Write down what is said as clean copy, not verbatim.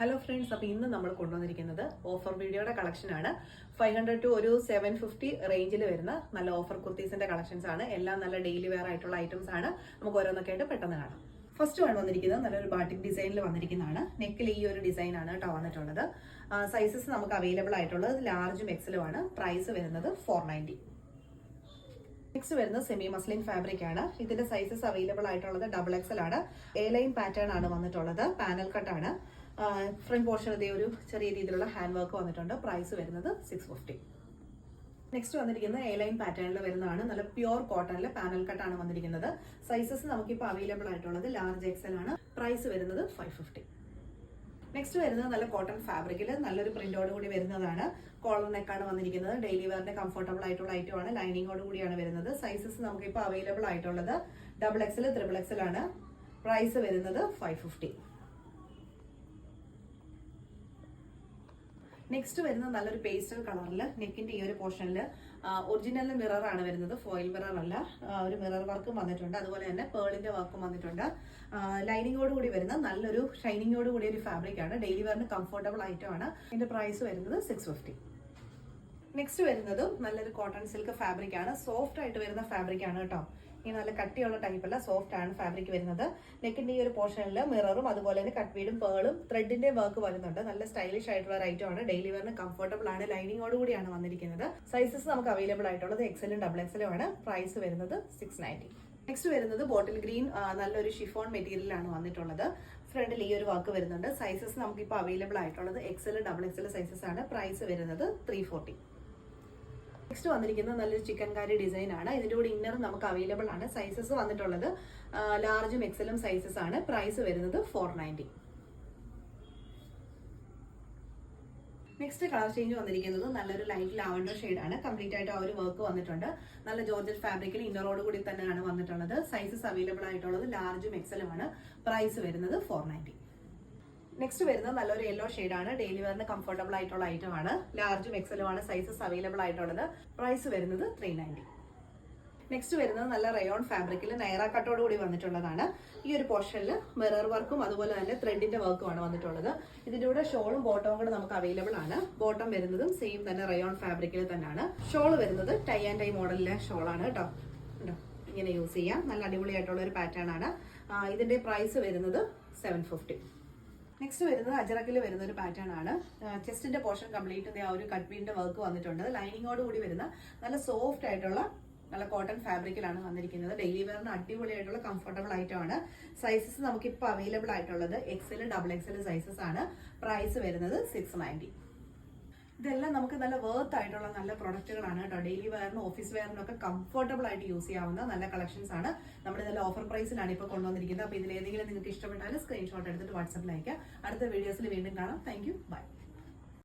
Hello friends, അപ്പോൾ ഇന്ന് നമ്മൾ കൊണ്ടുവന്നിരിക്കുന്നത് ഓഫർ വീഡിയോയുടെ കളക്ഷനാണ്. 500 ടു ഒരു 750 റേഞ്ചിൽ വരുന്ന നല്ല ഓഫർ കുർത്തീസിന്റെ കളക്ഷൻസ് ആണ്. എല്ലാം നല്ല ഡെയിലി വെയർ ആയിട്ടുള്ള ഐറ്റംസ് ആണ്. നമുക്ക് ഓരോന്നൊക്കെ ആയിട്ട് പെട്ടെന്ന് കാണാം. ഫസ്റ്റ് വൺ വന്നിരിക്കുന്നത് നല്ലൊരു ബാട്ടിക് ഡിസൈനിൽ വന്നിരിക്കുന്നതാണ്. നെക്കിൽ ഈ ഒരു ഡിസൈൻ ആണ് കേട്ടോ വന്നിട്ടുള്ളത്. സൈസസ് നമുക്ക് അവൈലബിൾ ആയിട്ടുള്ളത് ലാർജും എക്സലും ആണ്. പ്രൈസ് വരുന്നത് 490. നെക്സ്റ്റ് വരുന്നത് സെമി മസ്ലിൻ ഫാബ്രിക് ആണ്. ഇതിന്റെ സൈസസ് അവൈലബിൾ ആയിട്ടുള്ളത് ഡബിൾ എക്സൽ ആണ്. എ ലൈൻ പാറ്റേൺ ആണ് വന്നിട്ടുള്ളത്. പാനൽ കട്ട് ആണ്. ഫ്രണ്ട് പോർഷൻ ഇതേ ഒരു ചെറിയ രീതിയിലുള്ള ഹാൻഡ് വർക്ക് വന്നിട്ടുണ്ട്. പ്രൈസ് വരുന്നത് 650. നെക്സ്റ്റ് വന്നിരിക്കുന്നത് എ ലൈൻ പാറ്റേണിൽ വരുന്നതാണ്. നല്ല പ്യുവർ കോട്ടണിൽ പാനൽ കട്ട് ആണ് വന്നിരിക്കുന്നത്. സൈസസ് നമുക്കിപ്പോൾ അവൈലബിൾ ആയിട്ടുള്ളത് ലാർജ് എക്സൽ ആണ്. പ്രൈസ് വരുന്നത് 550. നെക്സ്റ്റ് വരുന്നത് നല്ല കോട്ടൺ ഫാബ്രിക്കിൽ നല്ലൊരു പ്രിന്റോട് കൂടി വരുന്നതാണ്. കോളർ നെക്കാണ് വന്നിരിക്കുന്നത്. ഡെയിലി വെയറിന് കംഫർട്ടബിൾ ആയിട്ടുള്ള ഐറ്റം ആണ്. ലൈനിങ്ങോട് കൂടിയാണ് വരുന്നത്. സൈസസ് നമുക്കിപ്പോൾ അവൈലബിൾ ആയിട്ടുള്ളത് ഡബിൾ എക്സൽ, ട്രിപ്പിൾ എക്സൽ ആണ്. പ്രൈസ് വരുന്നത് 550. നെക്സ്റ്റ് വരുന്നത് നല്ലൊരു പേസ്റ്റൽ കളറിൽ നെക്കിന്റെ ഈ ഒരു പോർഷനിൽ ഒറിജിനൽ മിറർ ആണ് വരുന്നത്. ഫോയിൽ മിറർ അല്ല, ഒരു മിറർ വർക്കും വന്നിട്ടുണ്ട്. അതുപോലെ തന്നെ പേളിന്റെ വർക്കും വന്നിട്ടുണ്ട്. ലൈനിങ്ങോട് കൂടി വരുന്ന നല്ലൊരു ഷൈനിങ്ങോട് കൂടിയ ഒരു ഫാബ്രിക് ആണ്. ഡെയിലി വെയറിന് കംഫർട്ടബിൾ ഐറ്റം ആണ്. ഇതിന്റെ പ്രൈസ് വരുന്നത് 650. നെക്സ്റ്റ് വരുന്നതും നല്ലൊരു കോട്ടൺ സിൽക്ക് ഫാബ്രിക് ആണ്. സോഫ്റ്റ് ആയിട്ട് വരുന്ന ഫാബ്രിക് ആണ് കേട്ടോ. ഈ നല്ല കട്ടിയുള്ള ടൈപ്പ് അല്ല, സോഫ്റ്റ് ആണ് ഫാബ്രിക് വരുന്നത്. നെക്കിന്റെ ഈ ഒരു പോർഷനിൽ മിററും അതുപോലെ തന്നെ കട്ട് വീടും പേളും ത്രെഡിന്റെ വർക്ക് വരുന്നുണ്ട്. നല്ല സ്റ്റൈലിഷ് ആയിട്ടുള്ള ഒരു ഐറ്റം ആണ്. ഡെയിലി വെയറിന് കംഫർട്ടബിൾ ആണ്. ലൈനിങ്ങോട് കൂടിയാണ് വന്നിരിക്കുന്നത്. സൈസസ് നമുക്ക് അവൈലബിൾ ആയിട്ടുള്ളത് എക്സലും ഡബിൾ എക്സലും ആണ്. പ്രൈസ് വരുന്നത് 690. നെക്സ്റ്റ് വരുന്നത് ബോട്ടിൽ ഗ്രീൻ നല്ലൊരു ഷിഫോൺ മെറ്റീരിയലാണ് വന്നിട്ടുള്ളത്. ഫ്രണ്ടിൽ ഈ ഒരു വർക്ക് വരുന്നുണ്ട്. സൈസസ് നമുക്കിപ്പോൾ അവൈലബിൾ ആയിട്ടുള്ളത് എക്സൽ ഡബിൾ എക്സൽ സൈസസ് ആണ്. പ്രൈസ് വരുന്നത് 340. നെക്സ്റ്റ് വന്നിരിക്കുന്നത് നല്ലൊരു ചിക്കൻ കാരി ഡിസൈൻ ആണ്. ഇതിന്റെ കൂടെ ഇന്നർ നമുക്ക് അവൈലബിൾ ആണ്. സൈസസ് വന്നിട്ടുള്ളത് ലാർജും എക്സലും സൈസസ് ആണ്. പ്രൈസ് വരുന്നത് 490. നെക്സ്റ്റ് കളർ ചേഞ്ച് വന്നിരിക്കുന്നത് നല്ലൊരു ലൈറ്റ് ലാവൻഡർ ഷെയ്ഡ് ആണ്. കംപ്ലീറ്റ് ആയിട്ട് ആ ഒരു വർക്ക് വന്നിട്ടുണ്ട്. നല്ല ജോർജറ്റ് ഫാബ്രിക്കിൽ ഇന്നറോട് കൂടി തന്നെയാണ് വന്നിട്ടുള്ളത്. സൈസസ് അവൈലബിൾ ആയിട്ടുള്ളത് ലാർജും എക്സലും ആണ്. പ്രൈസ് വരുന്നത് 490. നെക്സ്റ്റ് വരുന്നത് നല്ലൊരു യെല്ലോ ആണ്. ഡെയിലി വെയറിന് കംഫർട്ടബിൾ ആയിട്ടുള്ള ഐറ്റം ആണ്. ലാർജും എക്സലും ആണ് സൈസസ് അവൈലബിൾ ആയിട്ടുള്ളത്. പ്രൈസ് വരുന്നത് 390. നെക്സ്റ്റ് വരുന്നത് നല്ല റയോൺ ഫാബ്രിക്കിൽ നൈറ കട്ടോട് കൂടി വന്നിട്ടുള്ളതാണ്. ഈ ഒരു പോർഷനിൽ മിറർ വർക്കും അതുപോലെ തന്നെ ത്രെഡിന്റെ വർക്കുമാണ് വന്നിട്ടുള്ളത്. ഇതിന്റെ കൂടെ ഷോളും ബോട്ടവും കൂടെ നമുക്ക് അവൈലബിൾ ആണ്. ബോട്ടം വരുന്നതും സെയിം തന്നെ റയോൺ ഫാബ്രിക്കിൽ തന്നെയാണ്. ഷോൾ വരുന്നത് ടൈ ആൻഡ് ടൈ മോഡലിലെ ഷോളാണ് കേട്ടോ. ഇങ്ങനെ യൂസ് ചെയ്യാം. നല്ല അടിപൊളിയായിട്ടുള്ള ഒരു പാറ്റേൺ ആണ്. ഇതിന്റെ പ്രൈസ് വരുന്നത് 750. നെക്സ്റ്റ് വരുന്നത് അജറക്കിൽ വരുന്ന ഒരു പാറ്റേൺ ആണ്. ചെസ്റ്റിന്റെ പോർഷൻ കംപ്ലീറ്റ് ആ ഒരു കട്ട് വീടിന്റെ വർക്ക് വന്നിട്ടുണ്ട്. ലൈനിങ്ങോട് കൂടി വരുന്ന നല്ല സോഫ്റ്റ് ആയിട്ടുള്ള നല്ല കോട്ടൺ ഫാബ്രിക്കിലാണ് വന്നിരിക്കുന്നത്. ഡെയിലി വെയറിന് അടിപൊളിയായിട്ടുള്ള കംഫർട്ടബിൾ ഐറ്റം ആണ്. സൈസസ് നമുക്കിപ്പോൾ അവൈലബിൾ ആയിട്ടുള്ളത് എക്സൽ ഡബിൾ എക്സൽ സൈസസ് ആണ്. പ്രൈസ് വരുന്നത് 690. ഇതെല്ലാം നമുക്ക് നല്ല വർത്ത് ആയിട്ടുള്ള നല്ല പ്രൊഡക്റ്റുകളാണ് കേട്ടോ. ഡെയിലി വെയറിനും ഓഫീസ് വെയറിനും ഒക്കെ കംഫർട്ടബിൾ ആയിട്ട് യൂസ് ചെയ്യാവുന്ന നല്ല കളക്ഷൻസ് ആണ്. നമ്മുടെ നല്ല ഓഫർ പ്രൈസിലാണ് ഇപ്പോൾ കൊണ്ടുവന്നിരിക്കുന്നത്. അപ്പോൾ ഇതിലേതെങ്കിലും നിങ്ങൾക്ക് ഇഷ്ടപ്പെട്ടാൽ സ്ക്രീൻഷോട്ട് എടുത്തിട്ട് വാട്സാപ്പിൽ അയക്കാം. അടുത്ത വീഡിയോസിൽ വീണ്ടും കാണാം. Thank you. ബൈ.